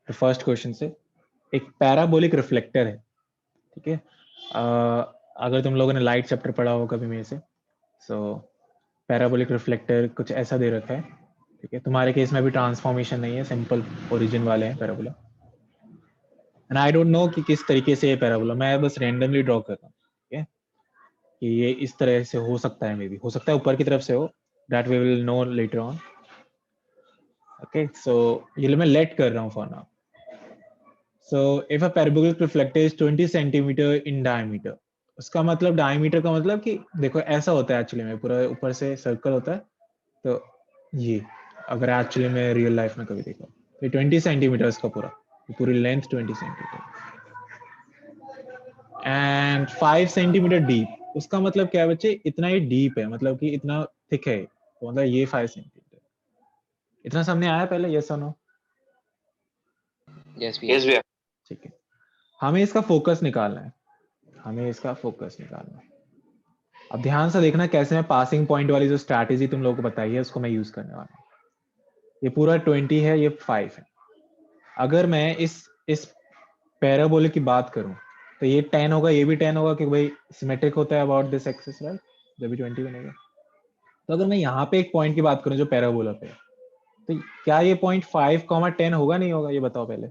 तो first question से, एक पैराबोलिक रिफ्लेक्टर है, ठीक है। अगर तुम लोगों ने लाइट चैप्टर पढ़ा हो कभी मेरे से, सो पैराबोलिक रिफ्लेक्टर कुछ ऐसा दे रखा है, ठीक है। तुम्हारे केस में भी ट्रांसफॉर्मेशन नहीं है, सिंपल ओरिजिन वाले हैं parabola. And I don't no कि किस तरीके से ये पैराबोला, मैं बस रैंडमली ड्रॉ कर रहा हूँ, ठीक है, कि ये इस तरह से हो सकता है, मे बी हो सकता है ऊपर की तरफ से हो, that we will know later on. Okay, so ये मैं लेट कर रहा हूँ for now. So if a parabolic reflector is 20 centimetre in diameter, उसका मतलब डायमीटर का मतलब कि देखो ऐसा होता है एक्चुअली में, पूरा ऊपर से सर्कल होता है, तो ये अगर एक्चुअली में रियल लाइफ में कभी देखो तो 20 सेंटीमीटर का पूरी length 20 centimetre and 5 centimetre deep, उसका मतलब क्या है बच्चे, इतना ही डीप है, मतलब कि इतना थिक है, तो मतलब ये 5 सेंटीमीटर। इतना सामने आया पहले, यस और नो? यस भैया। ठीक है, हमें इसका फोकस निकालना है, हमें इसका फोकस निकालना है। अब ध्यान से देखना कैसे मैं पासिंग पॉइंट वाली जो स्ट्रैटेजी तुम लोगों को बताई है उसको मैं यूज करने वाला हूँ। ये पूरा 20 है, ये 5 है। अगर मैं इस पैराबोलिक की बात करूं तो ये 10 होगा, ये भी 10 होगा, क्योंकि भाई सिमेट्रिक होता है अबाउट दिस एक्सिस, राइट, जब भी 20 बनेगा। तो अगर मैं यहाँ पे एक पॉइंट की बात करूं जो पैराबोला पे है, तो क्या ये पॉइंट 5, 10 होगा, नहीं होगा, ये बताओ पहले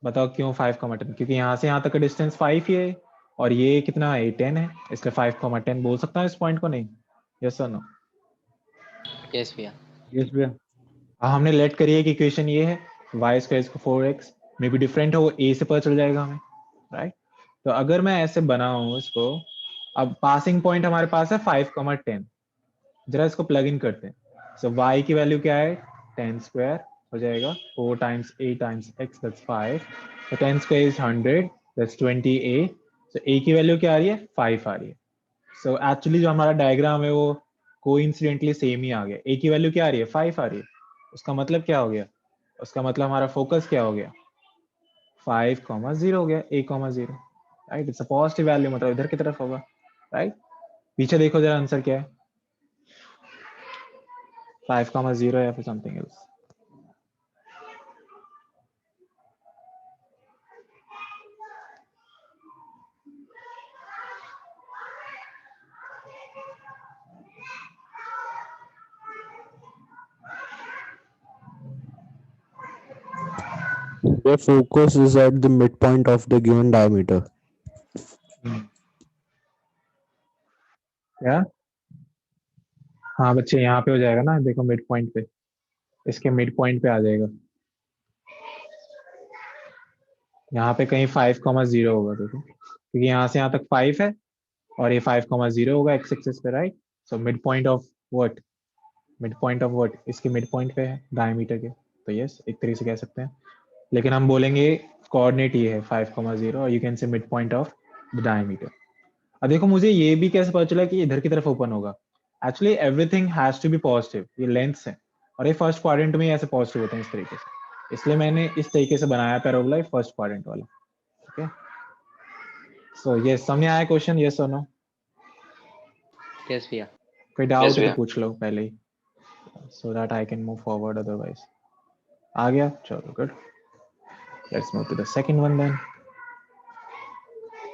बताओ। क्यों 5, 10? क्योंकि यहाँ से यहाँ तक का डिस्टेंस 5 ही है, और ये कितना है, 10 है, इसलिए 5, 10 बोल सकता है इस पॉइंट को, नहीं? यस और नो? यस भैया। यस भैया। हमने लेट करी है कि इक्वेशन ये है, वाई स्क्वायर को 4x मे बी डिफरेंट हो, ए से पता चल जाएगा हमें, राइट। तो अगर मैं ऐसे बनाऊं इसको, अब पासिंग पॉइंट हमारे पास है 5, 10, जरा इसको प्लग इन करते हैं। सो y की वैल्यू क्या है, 10 स्क्वायर हो जाएगा, 4 times a times x, that's 5, तो 10 square is 100, that's 20a। So a की वैल्यू क्या आ रही है, 5 आ रही है। सो एक्चुअली जो हमारा डायग्राम है वो कोइंसिडेंटली सेम ही आ गया, a की वैल्यू क्या आ रही है, 5 आ रही है। उसका मतलब क्या हो गया, उसका मतलब हमारा फोकस क्या हो गया, 5, 0 हो गया, a, 0, right. It's a positive value, मतलब इधर की तरफ होगा, राइट। पीछे देखो जरा आंसर क्या है, 5, 0 या फिर something else. The focus is at the midpoint of the given diameter. क्या? हाँ बच्चे, यहाँ पे हो जाएगा ना, देखो मिड पॉइंट पे, इसके मिड पॉइंट पे आ जाएगा, यहाँ पे कहीं 5, 0 होगा, देखो, क्योंकि यहाँ से यहाँ तक 5 है, और ये 5, 0 होगा एक्स एक्सिस पे, right. So mid point of what, mid point of what, इसके मिड पॉइंट पे है डायमीटर के, तो यस एक तरीके से कह सकते हैं। लेकिन हम बोलेंगे कोऑर्डिनेट ये है 5, 0, और you can say mid point of the diameter. अब देखो मुझे ये भी कैसे पता चला कि इधर की तरफ ओपन होगा, actually everything has to be positive, ये लेंथ्स है, और ये फर्स्ट क्वाड्रेंट में ऐसे पॉजिटिव होते हैं इस तरीके से, इसलिए मैंने इस तरीके से बनाया पैराबोला फर्स्ट क्वाड्रेंट वाला, ठीक है। सो ये समझ आया क्वेश्चन, यस और नो? यस भैया। कोई डाउट है तो पूछ लो पहले ही, so that I can move forward, otherwise आ गया, चलो good, let's move to the second one then.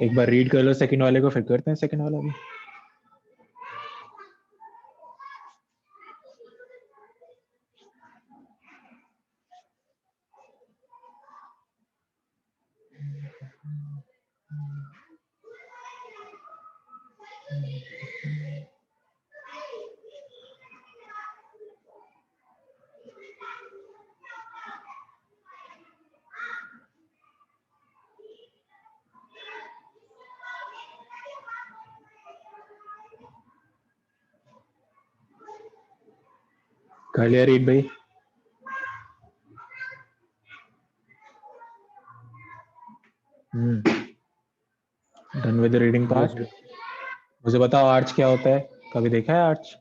एक बार रीड कर लो सेकंड वाले को, फिर करते हैं सेकंड वाला भी। कर लिया रीड भाई? Done with the reading part. मुझे बताओ आर्च क्या होता है, कभी देखा है आर्च?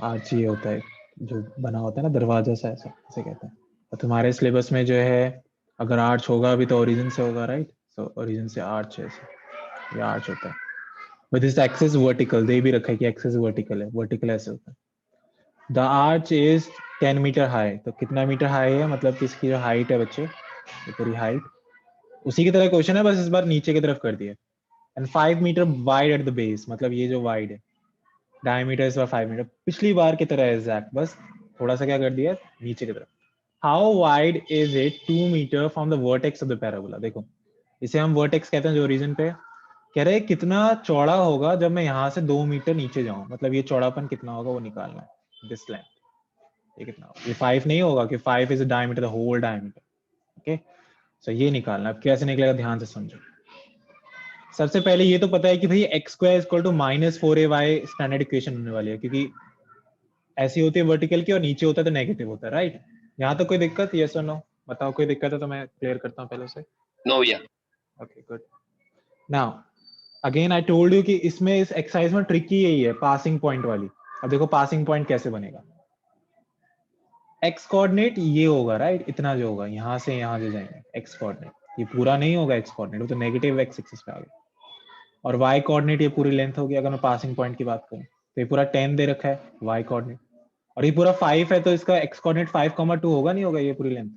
आर्च ये होता है जो बना होता है ना दरवाजा सा, ऐसा इसे कहते हैं। और तुम्हारे सिलेबस में जो है, अगर आर्च होगा भी तो ओरिजिन से होगा, राइट। सो ओरिजिन से आर्च है, ऐसे ये आर्च होता है। विद दिस एक्सिस वर्टिकल, दे भी रखा है कि एक्सिस वर्टिकल है, वर्टिकल ऐसे होता है। The arch is 10 metre high, तो कितना मीटर हाई है, मतलब कि इसकी जो हाइट है बच्चे, ये पूरी हाइट उसी की तरह क्वेश्चन है, बस इस बार नीचे की तरफ कर दिया। And 5 metre wide at the base, मतलब ये जो वाइड है, डायमीटर इस बार 5 मीटर, पिछली बार की तरह एग्जैक्ट, बस थोड़ा सा क्या कर दिया नीचे की तरफ। How wide is it 2 metre from the vertex of the parabola. देखो इसे हम वर्टेक्स कहते हैं जो रीजन पे, कह रहे कितना चौड़ा होगा जब मैं यहाँ से 2 मीटर नीचे जाऊं, मतलब ये चौड़ापन कितना होगा वो निकालना है, दिस लेंथ ये कितना होगा, ये 5 नहीं होगा कि 5 is the diameter, the whole diameter, okay. So ये निकालना, अब कैसे निकलेगा ध्यान से समझो। सबसे पहले ये तो पता है कि भाई x square equal to -4ay standard equation होने वाली है, क्योंकि ऐसी होती है वर्टिकल की और नीचे होता है तो नेगेटिव होता है, राइट। यहाँ तो कोई दिक्कत, यस और नो बताओ, कोई दिक्कत है तो मैं क्लियर करता हूँ पहले से। नो भैया। Okay good. Now again I told you कि इसमें इस एक्सरसाइज में ट्रिकी यही है, पासिंग पॉइंट वाली। अब देखो पासिंग पॉइंट कैसे बनेगा, एक्स कोऑर्डिनेट ये होगा राइट, इतना जो होगा यहाँ से यहाँ जो जाएंगे एक्स कोऑर्डिनेट, ये पूरा नहीं होगा एक्स कोऑर्डिनेट, वो तो नेगेटिव एक्स एक्सिस पे आ गया। और वाई कोऑर्डिनेट ये पूरी लेंथ होगी, अगर मैं पासिंग पॉइंट की बात करूँ तो ये पूरा 10 दे रखा है वाई कोऑर्डिनेट, और ये पूरा 5 है, तो इसका एक्स कोऑर्डिनेट 5,2 होगा, नहीं होगा ये पूरी लेंथ।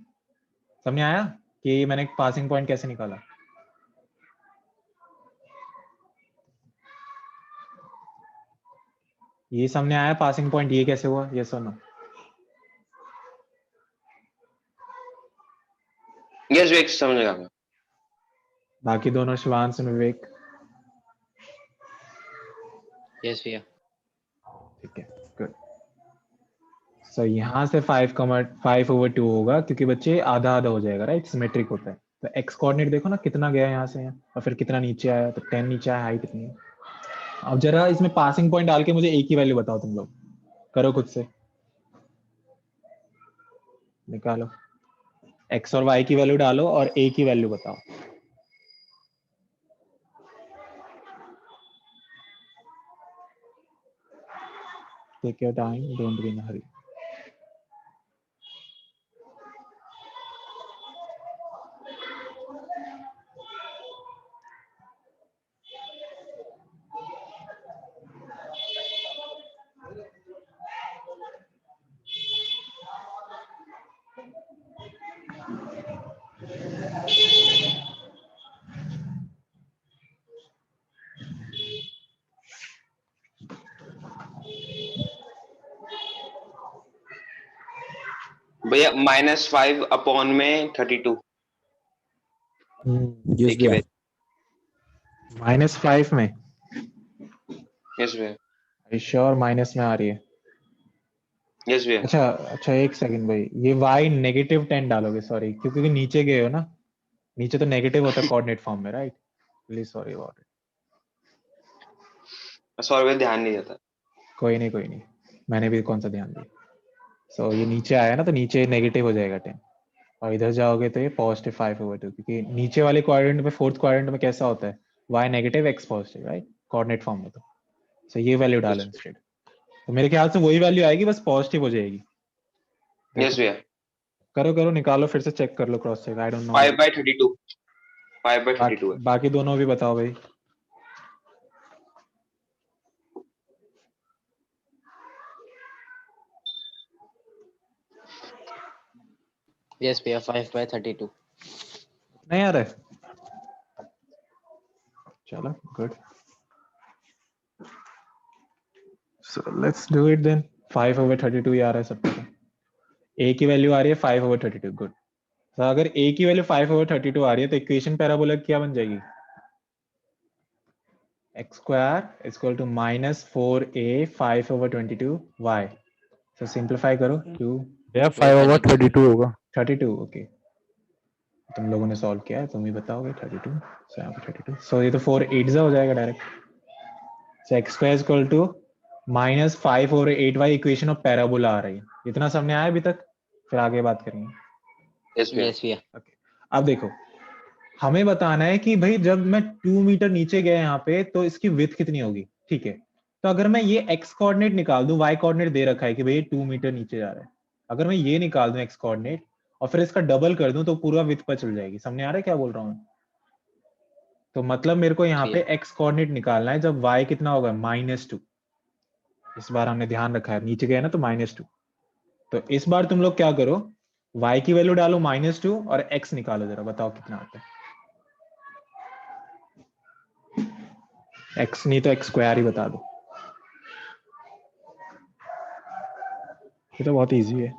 समझ आया कि मैंने पासिंग पॉइंट कैसे निकाला। ये सामने आया पासिंग पॉइंट, ये कैसे हुआ, यस और नो। यस विवेक समझ गया मैं। बाकी दोनों शिवांश और विवेक, यस भैया। ठीक है गुड। सो यहाँ से 5/5/2 होगा, क्योंकि बच्चे आधा आधा हो जाएगा राइट, सिमेट्रिक होता है। तो एक्स कोऑर्डिनेट देखो ना कितना गया यहाँ से यहाँ, और फिर कितना नीचे आया, तो 10 नीचे आया, हाइट कितनी है। अब जरा इसमें पासिंग पॉइंट डाल के मुझे एक ही वैल्यू बताओ, तुम लोग करो खुद से, निकालो एक्स और वाई की वैल्यू डालो और ए की वैल्यू बताओ। Take your time, don't be in a hurry. भैया -5 अपॉन में 32। Yes, एक ही भैया. -5 में, यस भैया। श्योर माइनस में आ रही है। यस भैया। अच्छा अच्छा एक सेकंड भाई, ये y -10 डालोगे, सॉरी क्योंकि नीचे गए हो ना, नीचे तो नेगेटिव होता है कोऑर्डिनेट फॉर्म में right, please sorry about it. Sorry भैया ध्यान नहीं देता। कोई नहीं, मैंने भी कौन सा ध्यान दिया। सो ये नीचे आया ना, तो नीचे नेगेटिव हो जाएगा 10, और इधर जाओगे तो ये +5/2, क्योंकि नीचे वाले क्वाड्रेंट में, फोर्थ क्वाड्रेंट में कैसा होता है, y negative x positive right, coordinate form में। तो सो ये वैल्यू डालो इंस्टेड, तो मेरे ख्याल से वही वैल्यू आएगी, बस पॉजिटिव हो जाएगी। यस भैया। करो निकालो, फिर से चेक कर लो, cross check, I don't know. 5/32। 5/32 है। बाकी दोनों भी बताओ भाई। यस भैया 5/32। नहीं आ रहा है, चलो good. So let's do it then. 5/32 ही आ रहा है सबको, a की वैल्यू आ रही है 5/32, गुड। तो अगर a की वैल्यू 5/32 आ रही है तो इक्वेशन पैराबोला क्या बन जाएगी, x square equal to -4a 5/22y। तो सिंप्लीफाई करो, 2 भैया 5/32 होगा. 32, ओके। तुम लोगों ने सॉल्व किया है, तुम ही बताओगे 32, सो यहाँ पे 32, सो ये तो 4 8 हो जाएगा direct. So x square equal to -5/8y equation of parabola आ रही है। इतना समझ आया अभी तक, फिर आगे बात करेंगे। यस भैया। ओके अब देखो, हमें बताना है कि भाई जब मैं 2 मीटर नीचे गया यहाँ पे तो इसकी विड्थ कितनी होगी, ठीक है। तो अगर मैं ये एक्स कोऑर्डिनेट निकाल दूं, वाई कोऑर्डिनेट दे रखा है कि भाई 2 मीटर नीचे जा रहा है, अगर मैं ये निकाल दूं एक्स कोऑर्डिनेट और फिर इसका डबल कर दूं तो पूरा विड्थ पर चल जाएगी। समझ आ रहा है क्या बोल रहा हूँ। तो मतलब मेरे को यहाँ पे एक्स कोऑर्डिनेट निकालना है जब y कितना होगा, -2। इस बार हमने ध्यान रखा है नीचे गए ना तो -2, तो इस बार तुम लोग क्या करो, y की वैल्यू डालो -2 और x निकालो, जरा बताओ कितना आता है। x नहीं तो x स्क्वायर ही बता दो, ये तो बहुत इजी है।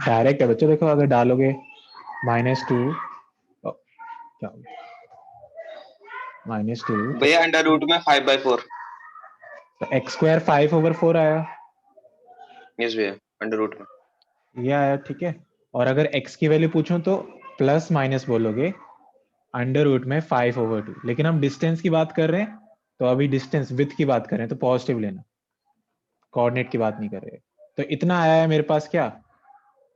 डायरेक्ट है बच्चों, देखो अगर डालोगे -2, क्या -2 भैया अंडर रूट में 5/4। तो x स्क्वायर 5/4 आया, यस भैया अंडर रूट में। ये आया, ठीक है। और अगर x की वैल्यू पूछूं तो प्लस माइनस बोलोगे, अंडर रूट में 5/2। लेकिन हम डिस्टेंस की बात कर रहे हैं, तो अभी डिस्टेंस विथ की बात कर रहे हैं, तो पॉजिटिव लेना, कोऑर्डिनेट की बात नहीं कर रहे। तो इतना आया है मेरे पास क्या,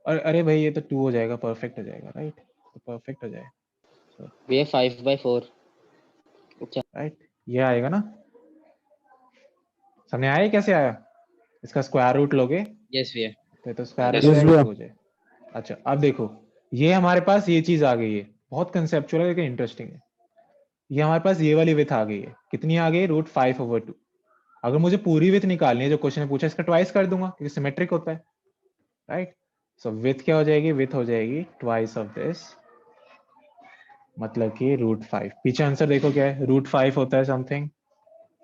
और अरे भाई ये तो 2 हो जाएगा, परफेक्ट हो जाएगा, राइट, तो परफेक्ट हो जाएगा, भैया 5/4। अच्छा राइट, ये आएगा ना, सामने आया, कैसे आया, इसका स्क्वायर रूट लोगे यस भैया। तो स्क्वायर रूट Yes, हो Yes, जाएगा, भैया. 2 हो जाएगा। अच्छा अब देखो, ये हमारे पास ये चीज आ गई है, बहुत कंसेप्चुअल है लेकिन इंटरेस्टिंग है। ये हमारे पास ये वाली विथ आ गई है, कितनी आ गई, √5/2। अगर मुझे पूरी विथ निकालनी है, जो क्वेश्चन ने पूछा, इसका ट्वाइस कर दूंगा क्योंकि सिमेट्रिक होता है, राइट। सो विथ क्या हो जाएगी, विथ हो जाएगी ट्वाइस ऑफ दिस, मतलब कि √5। पीछे आंसर देखो क्या है, √5 होता है समथिंग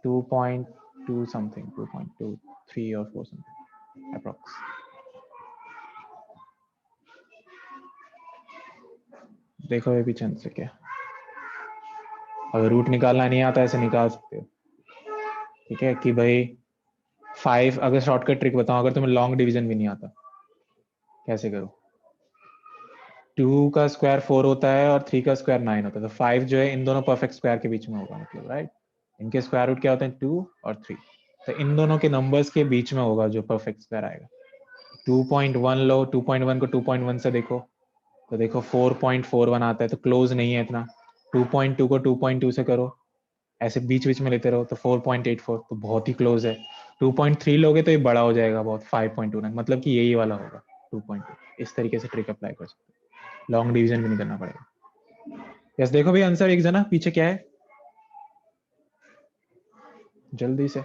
2.2 समथिंग, 2.23 और 4 समथिंग अप्रोक्स। देखो ये पीछे आंसर क्या है, अगर रूट निकालना नहीं आता ऐसे निकाल सकते हो, ठीक है। कि भाई 5, अगर शॉर्टकट ट्रिक बताऊं, अगर तुम्हें लॉन्ग डिवीजन भी नहीं आता, कैसे करो, 2 का स्क्वायर 4 होता है और 3 का स्क्वायर 9 होता है, तो 5 जो है इन दोनों परफेक्ट स्क्वायर के बीच में होगा, मतलब, राइट। इनके स्क्वायर रूट क्या होते हैं, 2 और 3, तो इन दोनों के नंबर्स के बीच में होगा जो परफेक्ट स्क्वायर आएगा। 2.1 लो, 2.1 को 2.1 से देखो, तो देखो 4.41 आता है, तो क्लोज नहीं है इतना। 2.2 को 2.2 से करो, ऐसे बीच बीच में लेते रहो, तो 4.84, तो बहुत ही क्लोज है। 2.3 लोगे तो ये बड़ा हो जाएगा बहुत, 5.29, मतलब कि यही वाला होगा 2.2। इस तरीके से ट्रिक अप्लाई कर सकते हो, लॉन्ग डिवीजन भी नहीं करना पड़ेगा। यस देखो भाई आंसर एक जना पीछे क्या है, जल्दी से।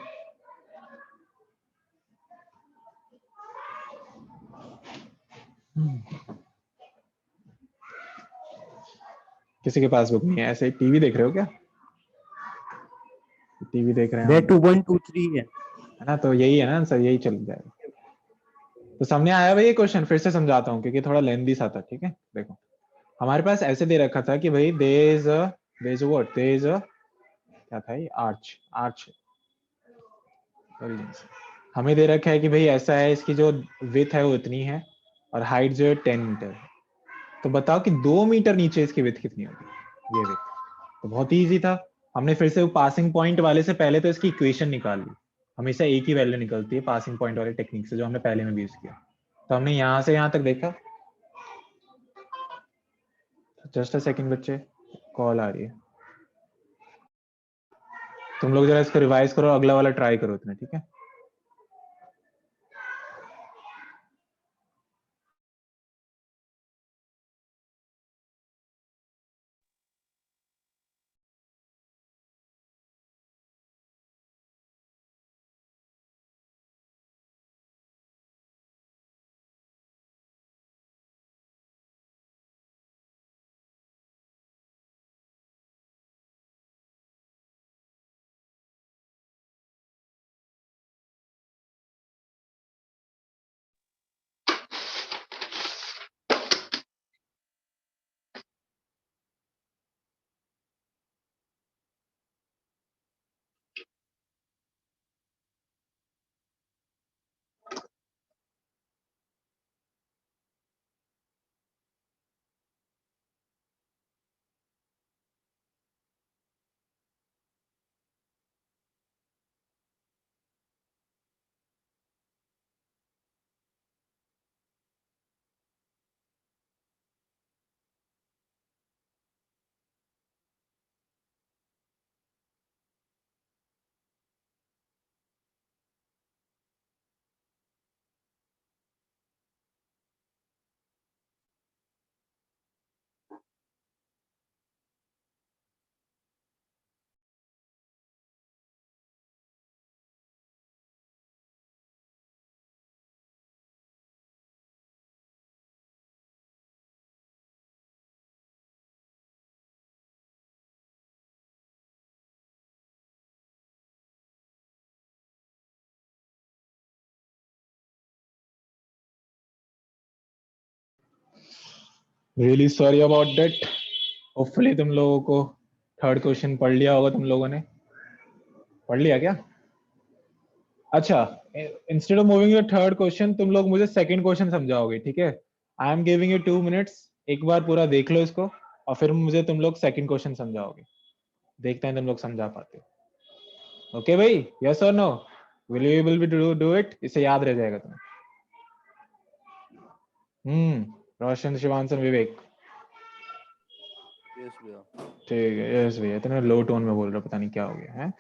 किसी के पास बुक नहीं है, ऐसे टीवी देख रहे हो क्या, टीवी देख रहे हैं भैया हम लोग, 2.23 है. है ना, तो यही है ना आंसर, यही चल जाएगा। तो सामने आया भाई ये क्वेश्चन, फिर से समझाता हूँ क्योंकि थोड़ा लेंदी सा था, ठीक है। देखो हमारे पास ऐसे दे रखा था कि भाई देयर इज अ क्या था ये, आर्च आर्च हमें दे रखा है कि भाई ऐसा है, इसकी जो विथ है वो इतनी है और हाइट जो है 10 मीटर है। तो बताओ कि 2 मीटर नीचे इसकी विथ कितनी होगी, ये विथ। तो बहुत ही ईजी था, हमने फिर से वो पासिंग पॉइंट वाले से पहले तो इसकी इक्वेशन निकाल ली। हमेशा एक ही वैल्यू निकलती है पासिंग पॉइंट वाले टेक्निक से, जो हमने पहले में भी यूज किया। तो हमने यहाँ से यहाँ तक देखा। जस्ट अ सेकंड बच्चे, कॉल आ रही है, तुम लोग जरा इसको रिवाइज करो, अगला वाला ट्राई करो इतना, ठीक है। Really sorry about that. Hopefully तुम लोगों को थर्ड क्वेश्चन पढ़ लिया होगा। तुम लोगों ने पढ़ लिया क्या? अच्छा, instead of moving your third question तुम लोग मुझे सेकंड क्वेश्चन समझाओगे, ठीक है? I am giving you 2 minutes, एक बार पूरा देख लो इसको और फिर मुझे तुम लोग सेकंड क्वेश्चन समझाओगे। देखते हैं तुम लोग समझा पाते हो। ओके भाई, यस और no? Will you able to do it? इसे याद रह जाएगा तुम्हें। रोशन, शिवांशन, विवेक। यस भैया। ठीक है, यस भैया। इतने लो टोन में बोल रहे हो, पता नहीं क्या हो गया है।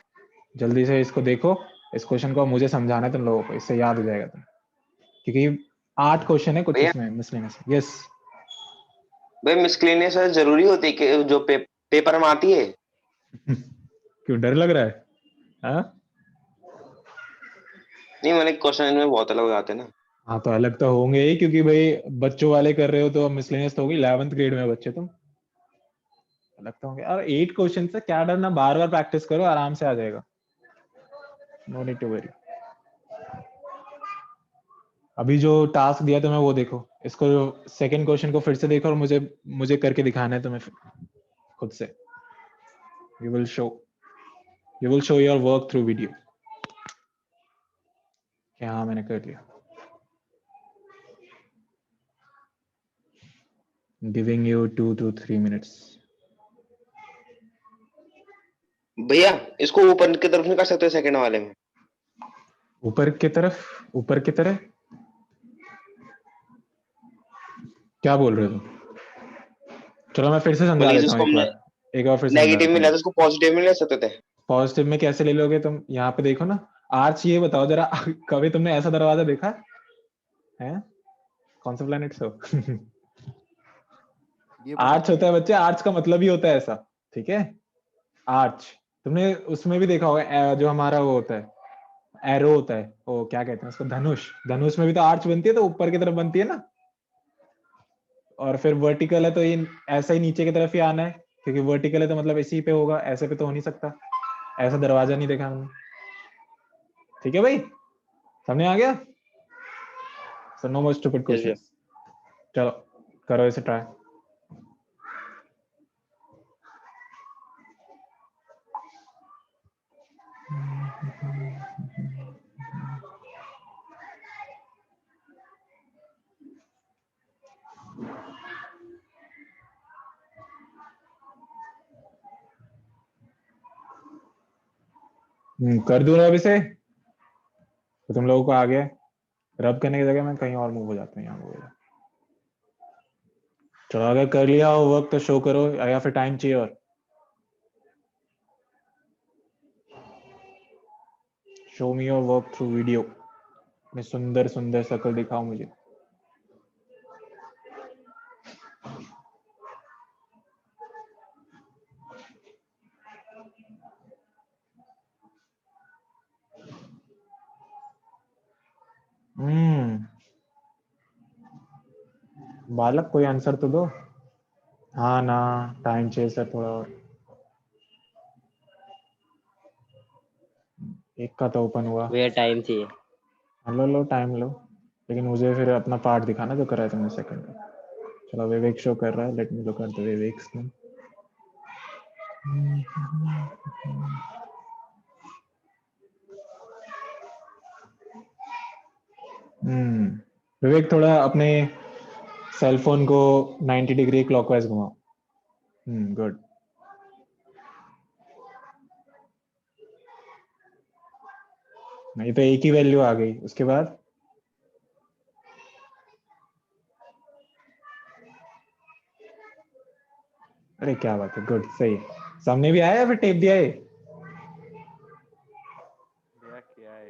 जल्दी से इसको देखो, इस क्वेश्चन को मुझे समझाना है तुम लोगों को, इससे याद हो जाएगा तुम, क्योंकि 8 क्वेश्चन है कुछ भैया इसमें मिसलेनियस। यस। भैया मिसलेनियस जरूरी होती है कि जो पेपर में आती है? क्यों डर लग रहा है? हाँ नहीं, मैंने क्वेश्चन में बहुत अलग आते हैं ना। हाँ, तो अलग तो होंगे ही, क्योंकि भाई बच्चों वाले कर रहे हो तो मिसलेनियस तो होगी। 11th ग्रेड में बच्चे तुम, अलग तो होंगे। और 8 क्वेश्चन से क्या डरना, बार बार प्रैक्टिस करो, आराम से आ जाएगा। No need to worry. अभी जो टास्क दिया तुम्हें वो देखो, इसको सेकंड क्वेश्चन को फिर से देखो और मुझे मुझे करके दिखाना है तुम्हें खुद से। You will show your work through video. क्या? हाँ, मैंने कर लिया। Giving you 2 to 3 minutes। भैया इसको ऊपर की तरफ नहीं कर सकते सेकंड वाले में? ऊपर की तरफ? ऊपर की तरह क्या बोल रहे हो तुम? चलो मैं फिर से समझा मतलब कि देता हूँ जिसको एक हमने बार, एक बार फिर समझा नेगेटिव देता में लिया हूँ। था उसको पॉजिटिव में ले सकते थे। पॉजिटिव में कैसे ले लोगे तुम? यहाँ पे देखो ना, आर्च। ये बताओ जरा, कभी तुमने ऐसा दरवाजा देखा है? कौन सा प्लेनेट से हो? ये पता आर्च होता है बच्चे, आर्च का मतलब ही होता है ऐसा, ठीक है? आर्च। तुमने उसमें भी देखा होगा, जो हमारा वो होता है एरो होता है, वो क्या कहते हैं उसको, धनुष। धनुष में भी तो आर्च बनती है, तो ऊपर की तरफ बनती है ना। और फिर वर्टिकल है तो ये ऐसा ही नीचे की तरफ ही आना है, क्योंकि वर्टिकल है तो मतलब इसी पे होगा, ऐसे पे तो हो नहीं सकता। ऐसा दरवाजा नहीं देखा हमने। ठीक है भाई, समझ आ गया? सो नो मोर स्टूपिड यस भैया। क्वेश्चंस। चलो करो इसे ट्राई। कर दूं रब इसे? तो तुम लोगों को आ गया है। रब करने की जगह मैं कहीं और मूव हो जाता हूँ, यहाँ मूव हो जाता हूँ। चलो, अगर कर लिया हो वर्क तो शो करो, या फिर टाइम चाहिए और? Show me your work through video. अपने सुंदर सुंदर शक्ल दिखाओ मुझे। हम्म बालक, कोई आंसर तो दो। हाँ ना, टाइम चाहिए सर थोड़ा और। एक का तो ओपन हुआ। भैया टाइम चाहिए। लो लो, टाइम लो, लेकिन मुझे फिर अपना पार्ट दिखाना जो करा है तुमने सेकंड में। चलो, विवेक शो कर रहा है, let me look at the Vivek screen. Vivek, थोड़ा अपने सेल फोन को 90 डिग्री क्लॉकवाइज घुमाओ। गुड। नहीं तो एक ही वैल्यू आ गई उसके बाद। अरे क्या बात है, गुड, सही है। सामने भी आया या फिर टेप दिया है? भैया क्या है?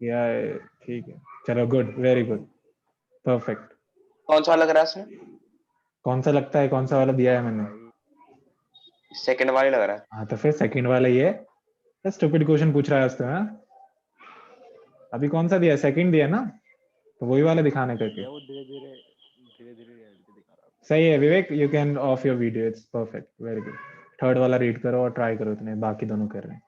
या ठीक है, चलो, गुड, वेरी गुड, परफेक्ट। कौन सा लग रहा है इसमें? कौन सा लगता है? कौन सा वाला दिया है मैंने? भाई सेकंड वाले लग रहा है। हाँ, तो फिर सेकंड वाला ही है। स्टूपिड क्वेश्चन पूछ रहा है उसको, हाँ? अभी कौन सा दिया? सेकंड दिया ना, तो वही वाला दिखाने करके। भैया वो धीरे धीरे रियलिटी दिखा रहा सही है Vivek, you can off your video, it's perfect, very good. Third वाला रीड करो और ट्राई करो, इतने बाकी दोनों कर रहे हैं।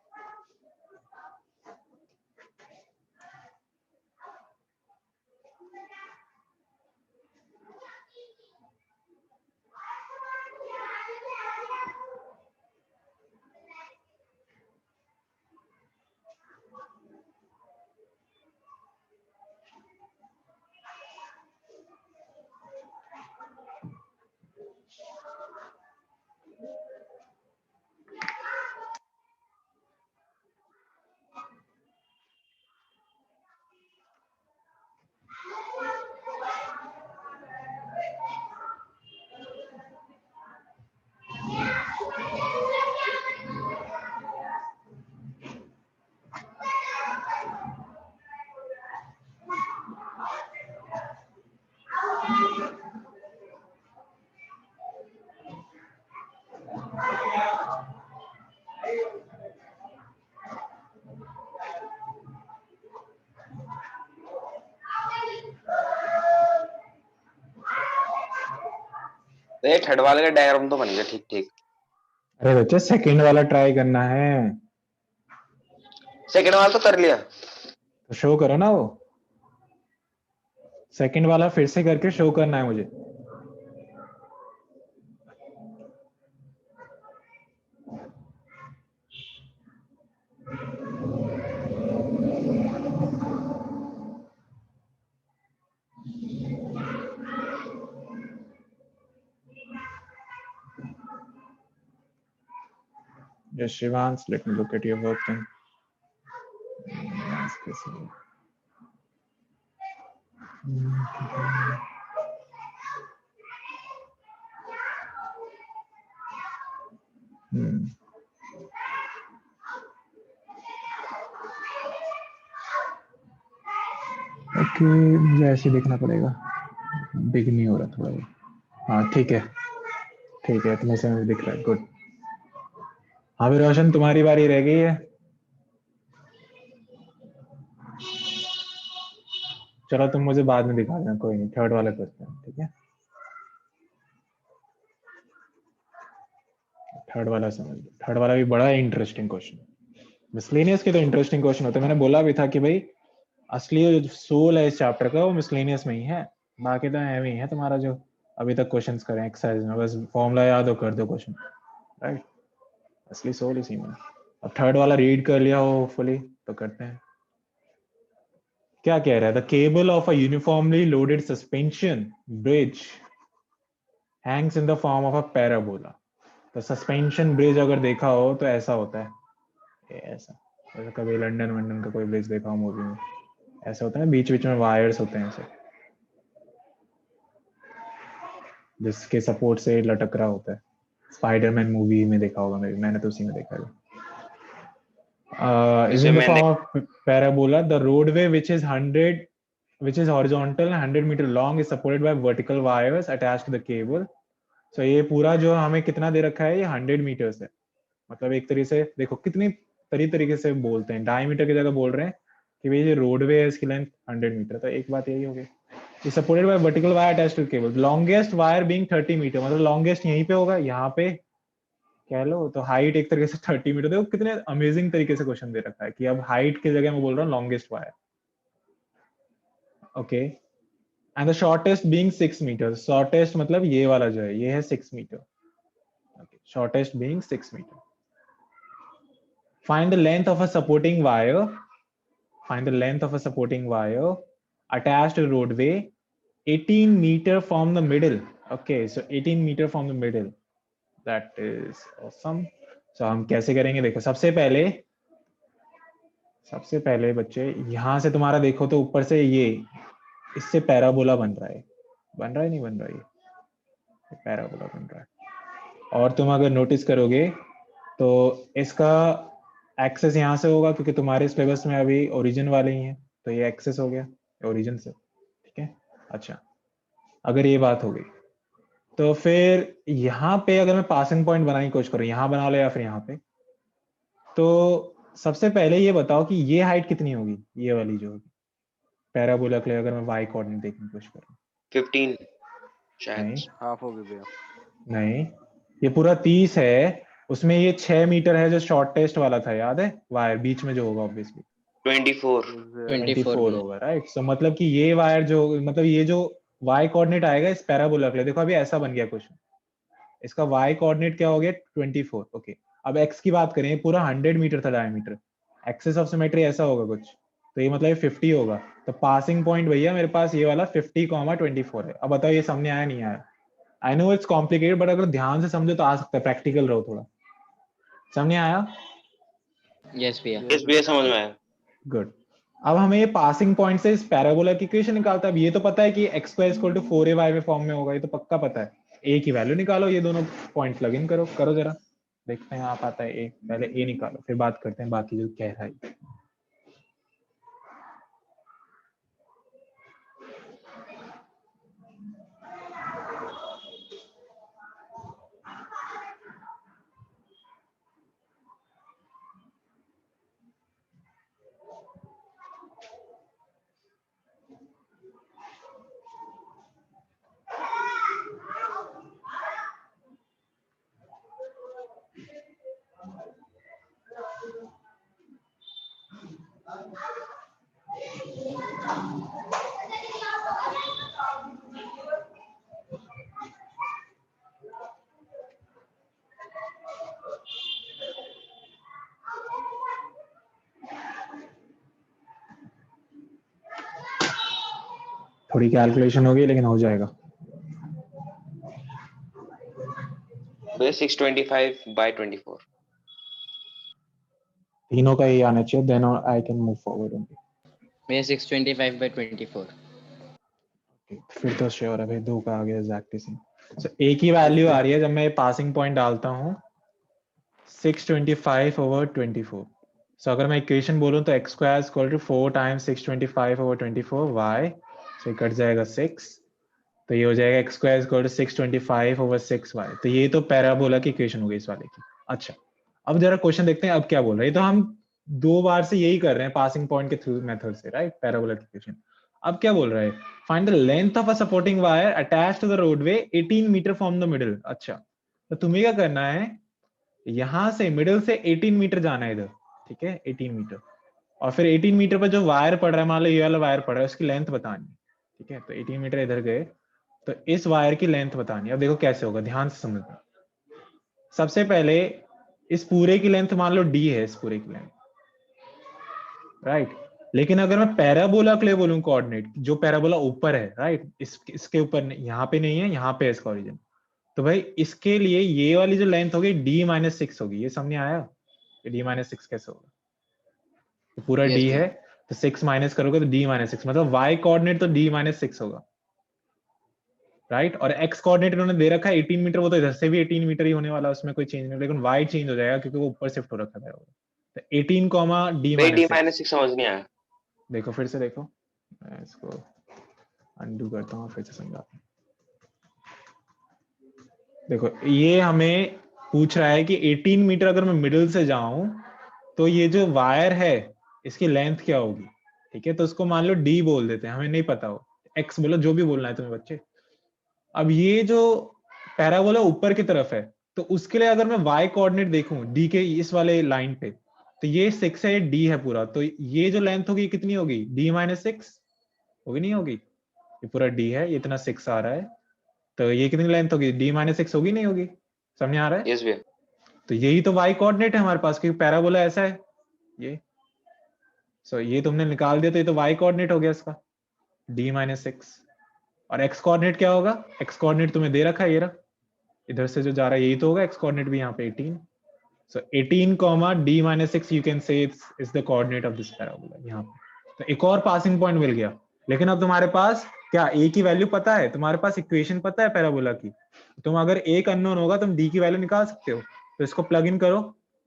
ये थर्ड वाले का डायग्राम तो बन गया ठीक ठीक। अरे बच्चे सेकंड वाला ट्राई करना है, सेकंड वाला तो कर लिया। तो शो करो ना वो सेकंड वाला फिर से करके शो करना है मुझे। Yes, Shivans, let me look at your work then. Okay, मुझे ऐसे देखना पड़ेगा, बिग नहीं हो रहा थोड़ा ये। हाँ ठीक है, ठीक है, तुम्हें समझ दिख रहा है, गुड। हाँ भी रोशन, तुम्हारी बारी रह गई है। चलो तुम मुझे बाद में दिखा देना, कोई नहीं, थर्ड वाला करते हैं, ठीक है। थर्ड वाला समझ लो, थर्ड वाला भी बड़ा इंटरेस्टिंग क्वेश्चन। मिसलेनियस के तो इंटरेस्टिंग क्वेश्चन होते हैं, मैंने बोला भी था कि भाई असली जो सोल है इस चैप्टर का वो मिसलेनियस में ही है, बाकी तो एवं ही है तुम्हारा जो अभी तक क्वेश्चंस करें एक्सरसाइज में, बस फॉर्मूला याद हो कर दो क्वेश्चन, राइट। असली सोल इसी में। अब थर्ड वाला रीड कर लिया हो होपफुली, तो करते हैं। क्या कह रहा है, the cable of a uniformly loaded suspension bridge Hanks in the form of a parabola. तो सस्पेंशन ब्रिज अगर देखा हो तो ऐसा होता है, ये ऐसा, जैसे कभी लंदन वंदन का कोई ब्रिज देखा हो मूवी में, ऐसा होता है, बीच बीच में वायर्स होते हैं ऐसे, जिसके सपोर्ट से लटक रहा होता है। स्पाइडरमैन मूवी में देखा होगा, मैंने तो उसी में देखा है। Is जैसे in the मैंने form of parabola. The roadway, which is horizontal and 100 meter long, is supported by vertical wires attached to the cable. So ये पूरा जो हमें कितना दे रखा है, ये 100 मीटर्स है। मतलब एक तरीके से देखो कितनी तरीके से बोलते हैं, डायमीटर की जगह बोल रहे हैं कि भाई ये रोडवे है, इसकी लेंथ 100 मीटर, तो एक बात यही होगी। Is supported by vertical wire attached to the cable. Longest wire being 30 metre, मतलब लॉन्गेस्ट यहीं पे होगा, यहाँ पे कह लो, तो हाइट एक तरीके से 30 मीटर। देखो कितने अमेजिंग तरीके से क्वेश्चन दे रखा है कि अब हाइट की जगह मैं बोल रहा हूँ longest wire, okay. And the shortest being 6 metre, shortest मतलब ये वाला जो है, ये है 6 metre, okay, shortest being 6 metre. Find the length of a supporting wire, find the length of a supporting wire attached to roadway 18 meter from the middle. Okay, so 18 meter from the middle. That is awesome. So हम कैसे करेंगे, देखो सबसे पहले बच्चे यहां से तुम्हारा देखो तो ऊपर से ये इससे पैराबोला बन रहा है, नहीं बन रहा है, ये पैराबोला बन रहा है। और तुम अगर नोटिस करोगे तो इसका एक्सेस यहाँ से होगा, क्योंकि तुम्हारे सिलेबस में अभी ओरिजिन वाले ही हैं, तो ये एक्सेस हो गया ओरिजिन से, ठीक है। अच्छा, अगर ये बात हो गई, तो फिर यहाँ पे अगर मैं पासिंग पॉइंट बनाने की कोशिश करूँ, यहाँ बना लो या फिर यहाँ पे, तो सबसे पहले ये बताओ कि ये हाइट कितनी होगी, ये वाली जो होगी पैराबोला के लिए, अगर मैं वाई कोऑर्डिनेट देखने की कोशिश करूँ। 15 शायद। नहीं हाफ हो गई भैया। नहीं, ये पूरा 30 है, उसमें ये 6 मीटर है जो शॉर्ट टेस्ट वाला था, याद है, वायर बीच में जो होगा ऑब्वियसली 24 24 होगा, राइट। सो मतलब कि ये वायर जो, मतलब ये जो वाई कोऑर्डिनेट आएगा इस पैराबोला के लिए, देखो अभी ऐसा बन गया क्वेश्चन, इसका वाई कोऑर्डिनेट क्या हो गया 24, ओके। अब एक्स की बात करें, पूरा 100 मीटर था डायमीटर, एक्सिस ऑफ सिमेट्री ऐसा होगा कुछ, तो ये मतलब ये 50 होगा, तो पासिंग पॉइंट भैया मेरे पास ये वाला 50,24 है। अब बताओ ये समझ आया नहीं आया। I know it's complicated, but अगर ध्यान से समझो तो आ सकता है, प्रैक्टिकल रहो थोड़ा। समझ आया? यस भैया। इस भी समझ में आया। गुड। अब हमें ये पासिंग पॉइंट से इस पैराबोला की इक्वेशन निकालता है। अब ये तो पता है कि x square equal to 4ay में फॉर्म में होगा, ये तो पक्का पता है। a की वैल्यू निकालो, ये दोनों पॉइंट लग इन करो जरा, देखते हैं आप आता है a, पहले a निकालो फिर बात करते हैं बाकी जो कह रहा है। थोड़ी कैलकुलेशन होगी लेकिन हो जाएगा। भैया 625/24। तीनों का ही आना चाहिए, then I can move forward. भैया 625/24। फिर तो श्योर है भाई, दो का आ गया एग्जैक्टली सेम। सो एक ही वैल्यू आ रही है जब मैं पासिंग पॉइंट डालता हूँ 625/24। सो अगर मैं इक्वेशन बोलूँ तो x square equal to 4 times 625/24 y, so cut जाएगा 6, तो ये हो जाएगा x square equal to 625/6y। तो ये तो पैराबोला की इक्वेशन हो गई इस वाले की। अच्छा, अब जरा क्वेश्चन देखते हैं अब क्या बोल रहे हैं। तो हम 2 बार से यही कर रहे हैं पासिंग पॉइंट के थ्रू मेथड से, राइट, पैराबोला की इक्वेशन। अब क्या बोल रहा है, find the length of a supporting wire attached to the roadway 18 metre from the middle. अच्छा, तो तुम्हें क्या करना है, यहां से मिडिल से 18 मीटर जाना है इधर, ठीक है, 18 मीटर, और फिर 18 मीटर पर जो वायर पड़ रहा है, मान लो ये वाला वायर पड़ रहा है, उसकी लेंथ बतानी, ठीक है। तो 18 मीटर इधर गए, तो इस वायर की लेंथ बतानी। अब देखो कैसे होगा, ध्यान से समझना। सबसे पहले इस पूरे की लेंथ मान लो d है, इस पूरे की लेंथ, राइट। लेकिन अगर मैं पैराबोला के लिए बोलूं कोऑर्डिनेट, जो पैराबोला ऊपर है, राइट, इसके ऊपर यहाँ पे नहीं है, यहाँ पे है इसका ओरिजिन, तो भाई इसके लिए ये वाली जो लेंथ होगी d-6 होगी। ये समझ आया, d-6 कैसे होगा, तो पूरा Yes d भैया। है, तो 6 माइनस करोगे तो d-6, मतलब y कोऑर्डिनेट तो d-6 होगा, राइट। और x कोऑर्डिनेट इन्होंने दे रखा है 18 मीटर, वो तो इधर से भी 18 मीटर ही होने वाला है, उसमें कोई चेंज नहीं, लेकिन y चेंज हो जाएगा क्योंकि वो ऊपर शिफ्ट हो रखा है। तो 18 कॉमा भैया d-6। D-6 समझ नहीं आया। देखो फिर से देखो, मैं इसको अनडू करता हूँ, फिर से समझाता हूँ। देखो ये हमें पूछ रहा है कि 18 मीटर अगर मैं मिडिल से जाऊं तो ये जो वायर है इसकी लेंथ क्या होगी, ठीक है। तो उसको मान लो d बोल देते हैं, हमें नहीं पता हो, x बोलो, जो भी बोलना है तुम्हें बच्चे। अब ये जो पैराबोला ऊपर की तरफ है, तो उसके लिए अगर मैं y कोऑर्डिनेट देखूं d के इस वाले लाइन पे, तो ये 6 है, d है पूरा, तो ये जो लेंथ होगी कितनी होगी, d-6 होगी, नहीं होगी, ये पूरा d है, ये इतना 6 आ रहा है, तो ये कितनी लेंथ होगी, d-6 होगी, नहीं होगी, समझ आ रहा है। यस भैया। तो यही तो y कोऑर्डिनेट है हमारे पास, क्योंकि पैराबोला ऐसा है ये। सो ये तुमने निकाल दिया, तो ये तो y कोऑर्डिनेट हो गया इसका, d-6। और x कोऑर्डिनेट क्या होगा, x कोऑर्डिनेट तुम्हें दे रखा है, ये रहा, इधर से जो जा रहा है यही तो होगा x कोऑर्डिनेट भी, यहाँ पे 18। सो 18 comma d-6 you can say is the coordinate of this parabola यहाँ पे। तो एक और पासिंग पॉइंट मिल गया। लेकिन अब तुम्हारे पास क्या a की वैल्यू पता है, तुम्हारे पास इक्वेशन पता है पैराबोला की, तुम अगर एक अननोन होगा तुम d की वैल्यू निकाल सकते हो। तो इसको प्लग इन करो,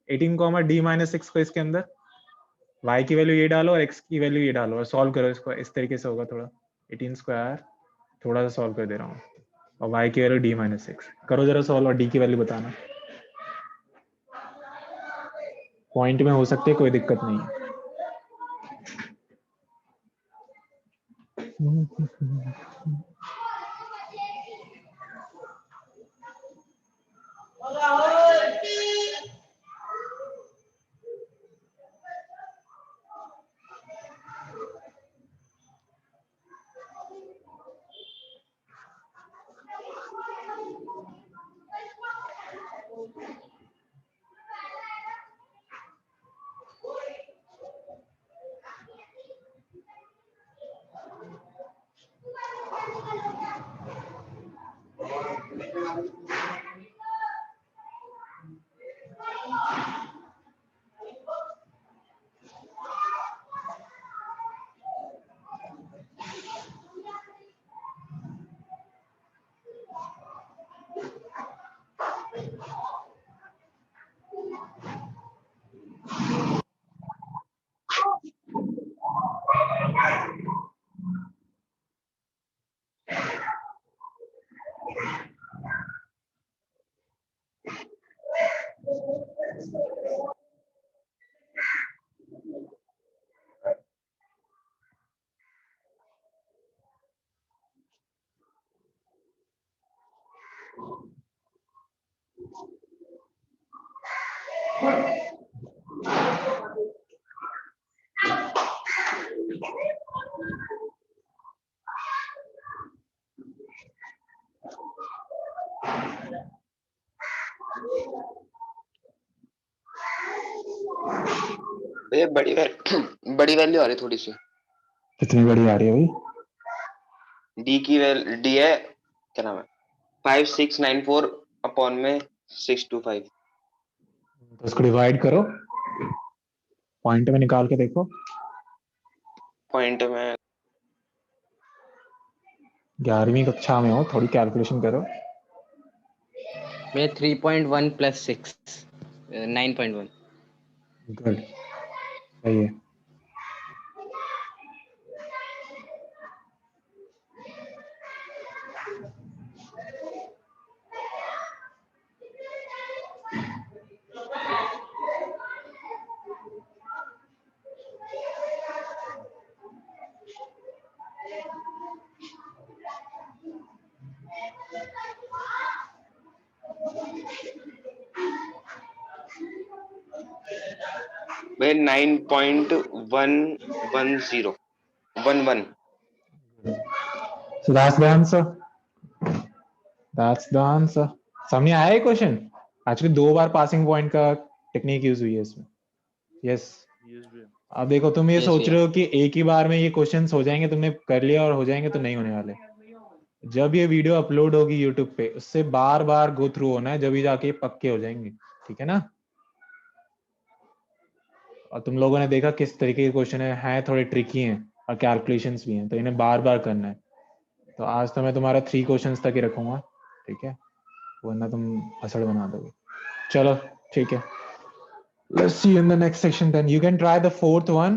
18 कॉमा d-6 को इसके अंदर, y की वैल्यू ये डालो और x की वैल्यू ये डालो और सॉल्व करो इसको, इस तरीके से होगा थोड़ा। 18 स्क्वायर, थोड़ा सा सॉल्व कर दे रहा हूँ, और y की वैल्यू d-6 करो जरा सॉल्व, और d की वैल्यू बताना। पॉइंट में हो सकते है, कोई दिक्कत नहीं है। भैया बड़ी वैल्यू आ रही थोड़ी सी। कितनी बड़ी आ रही है भाई? डी की डी है, क्या नाम है, 5694 अपॉन में 625। तो उसको डिवाइड करो, पॉइंट में निकाल के देखो। पॉइंट में 11वीं कक्षा में हो, थोड़ी कैलकुलेशन करो। भैया 3.1 plus 6 9.1। गुड, सही है। भैया 9.11011। So that's the answer. That's the answer. समझ आया ये क्वेश्चन? एक्चुअली 2 बार पासिंग पॉइंट का टेक्निक यूज हुई है इसमें। यस, अब देखो तुम ये Yes, सोच भैया। रहे हो कि एक ही बार में ये क्वेश्चंस हो जाएंगे, तुमने कर लिया और हो जाएंगे, तो नहीं होने वाले। जब ये वीडियो अपलोड होगी यूट्यूब पे, उससे बार बार गो थ्रू होना है, जब ही जाके ये पक्के हो जाएंगे, ठीक है ना? और तुम लोगों ने देखा किस तरीके के क्वेश्चन है थोड़े ट्रिकी हैं और कैलकुलेशंस भी हैं, तो इन्हें बार बार करना है। तो आज तो मैं तुम्हारा 3 क्वेश्चंस तक ही रखूंगा, ठीक है, वरना तुम असड़ बना दोगे। चलो ठीक है, let's see you in the next section then. You can try the 4th one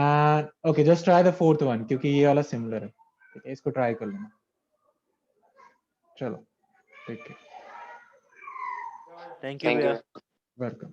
and okay, just try the 4th one क्योंकि ये वाला सिमिलर है, ठीक है, इसको ट्राई कर लेना। चलो ठीक है, थैंक यू भैया। वेलकम।